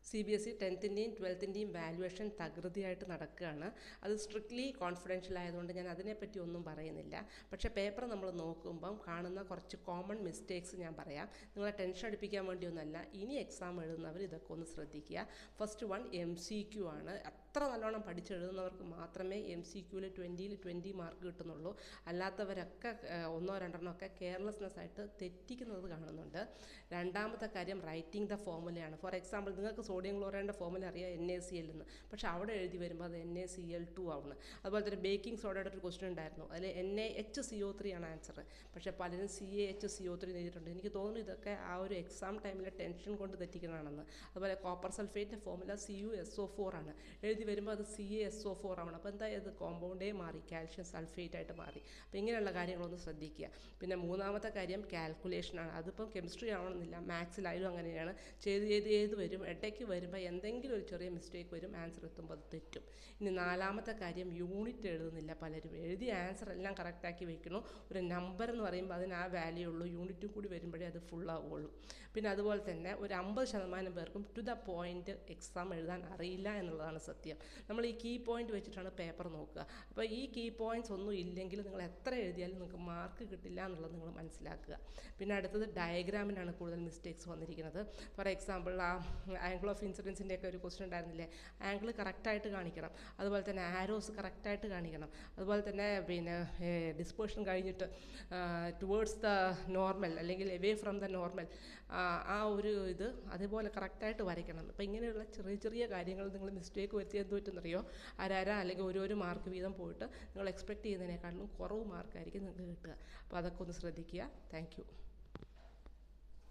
CBSE 10th-ൻ്റെയും 12th-ൻ്റെയും valuation തകൃതിയായിട്ട് നടക്കുകയാണ്. അത് strictly confidential ആയതുകൊണ്ട് ഞാൻ അതിനെപ്പറ്റി ഒന്നും പറയുന്നില്ല. പക്ഷേ പേപ്പർ നമ്മൾ നോക്കുമ്പം കാണുന്ന കുറച്ച് കോമൺ മിസ്റ്റേക്സ് ഞാൻ പറയാം. നിങ്ങളെ ടെൻഷൻ അടിപ്പിക്കാൻ വേണ്ടിയൊന്നുമല്ല. ഇനി എക്സാം എഴുതുന്നവർ ഇതൊക്കെ ഒന്ന് ശ്രദ്ധിക്കുക. ഫസ്റ്റ് വൺ MCQ ആണ്. അത്ര നല്ലോണം പഠിച്ചെഴുതുന്നവർക്ക് മാത്രമേ MCQയിൽ 20ൽ 20 മാർക്ക് കിട്ടുന്നുള്ളൂ. അല്ലാത്തവരൊക്കെ ഒന്നോ രണ്ടെണ്ണോ ഒക്കെ കെയർലെസ്നെസ് ആയിട്ട് തെറ്റിക്കുന്നത് കാണുന്നുണ്ട്. രണ്ടാമത്തെ കാര്യം റൈറ്റിംഗ് ദ ഫോമുലയാണ്. ഫോർ എക്സാമ്പിൾ നിങ്ങൾക്ക് സോഡിയം ക്ലോറൈഡിൻ്റെ ഫോമുല അറിയാം NaCl എന്ന്. പക്ഷേ അവിടെ എഴുതി വരുമ്പോൾ അത് NaCl2 ആണ്. അതുപോലെ തന്നെ ബേക്കിംഗ് സോഡയുടെ ഒരു ക്വസ്റ്റ്യൻ ഉണ്ടായിരുന്നു. അതിൽ NaHCO3 ആണ് ആൻസർ. പക്ഷേ പലരും CaHCO3 എഴുതിയിട്ടുണ്ട്. എനിക്ക് തോന്നുന്നു ഇതൊക്കെ ആ ഒരു എക്സാം ടൈമിലെ ടെൻഷൻ കൊണ്ട് തെറ്റിക്കണമെന്ന്. അതുപോലെ കോപ്പർ സൾഫേറ്റിൻ്റെ ഫോമുല CuSO4 ആണ്. എഴുതി വരുമ്പോൾ അത് CaSO4 ആണ്. അപ്പോൾ എന്താ ഇത് കോമ്പൗണ്ടേ മാറി, കാൽഷ്യം സൾഫേറ്റ് ആയിട്ട് മാറി. അപ്പോൾ ഇങ്ങനെയുള്ള കാര്യങ്ങളൊന്ന് ശ്രദ്ധിക്കുക. പിന്നെ മൂന്നാമത്തെ കാര്യം കാൽക്കുലേഷനാണ്. അതിപ്പം കെമിസ്ട്രി ആവണമെന്നില്ല, മാത്സിലായാലും അങ്ങനെയാണ്. ചെയ്ത് വരും. ഇടയ്ക്ക് വരുമ്പോൾ എന്തെങ്കിലും ഒരു ചെറിയ മിസ്റ്റേക്ക് വരും, ആൻസർ എത്തുമ്പോൾ അത് തെറ്റും. ഇനി നാലാമത്തെ കാര്യം യൂണിറ്റ് എഴുതുന്നില്ല പലരും. എഴുതിയ ആൻസർ എല്ലാം കറക്റ്റാക്കി വെക്കണം. ഒരു നമ്പർ എന്ന് പറയുമ്പോൾ അതിന് ആ വാല്യൂ ഉള്ളൂ. യൂണിറ്റും കൂടി വരുമ്പോഴേ അത് ഫുള്ളാവുള്ളൂ. പിന്നെ അതുപോലെ തന്നെ ഒരു 50% പേർക്കും ടു ദ പോയിൻ്റ് എക്സാം എഴുതാൻ അറിയില്ല എന്നുള്ളതാണ് സത്യം. നമ്മൾ ഈ കീ പോയിൻ്റ് വെച്ചിട്ടാണ് പേപ്പർ നോക്കുക. അപ്പോൾ ഈ കീ പോയിൻറ്റ്സ് ഒന്നും ഇല്ലെങ്കിൽ നിങ്ങൾ എത്ര എഴുതിയാലും നിങ്ങൾക്ക് മാർക്ക് കിട്ടില്ല എന്നുള്ളത് നിങ്ങൾ മനസ്സിലാക്കുക. പിന്നെ അടുത്തത് ഡയഗ്രാമിനാണ് കൂടുതൽ മിസ്റ്റേക്സ് വന്നിരിക്കുന്നത്. ഫോർ എക്സാമ്പിൾ ആ ആംഗിൾ ഓഫ് ഇൻസിഡൻസിൻ്റെ ഒക്കെ ഒരു ക്വസ്റ്റ്യൻ ഉണ്ടായിരുന്നില്ലേ, ആംഗിൾ കറക്റ്റായിട്ട് കാണിക്കണം. അതുപോലെ തന്നെ ആരോസ് കറക്റ്റായിട്ട് കാണിക്കണം. അതുപോലെ തന്നെ പിന്നെ ഡിസ്പേർഷൻ കഴിഞ്ഞിട്ട് ടുവേർഡ്സ് ദ നോർമൽ അല്ലെങ്കിൽ എവേ ഫ്രം ദ നോർമൽ ആ ഒരു ഇത് അതുപോലെ കറക്റ്റായിട്ട് വരയ്ക്കണം. അപ്പോൾ ഇങ്ങനെയുള്ള ചെറിയ ചെറിയ കാര്യങ്ങൾ നിങ്ങൾ മിസ്റ്റേക്ക് വരുത്തി എന്ത് പറ്റുന്നറിയോ, അല്ലെങ്കിൽ ഒരു മാർക്ക് വീതം പോയിട്ട് നിങ്ങൾ എക്സ്പെക്റ്റ് ചെയ്യുന്നതിനേക്കാളും കുറവ് മാർക്കായിരിക്കും നിങ്ങൾക്ക് കിട്ടുക. അപ്പോൾ അതൊക്കെ ഒന്ന് ശ്രദ്ധിക്കുക. Thank you.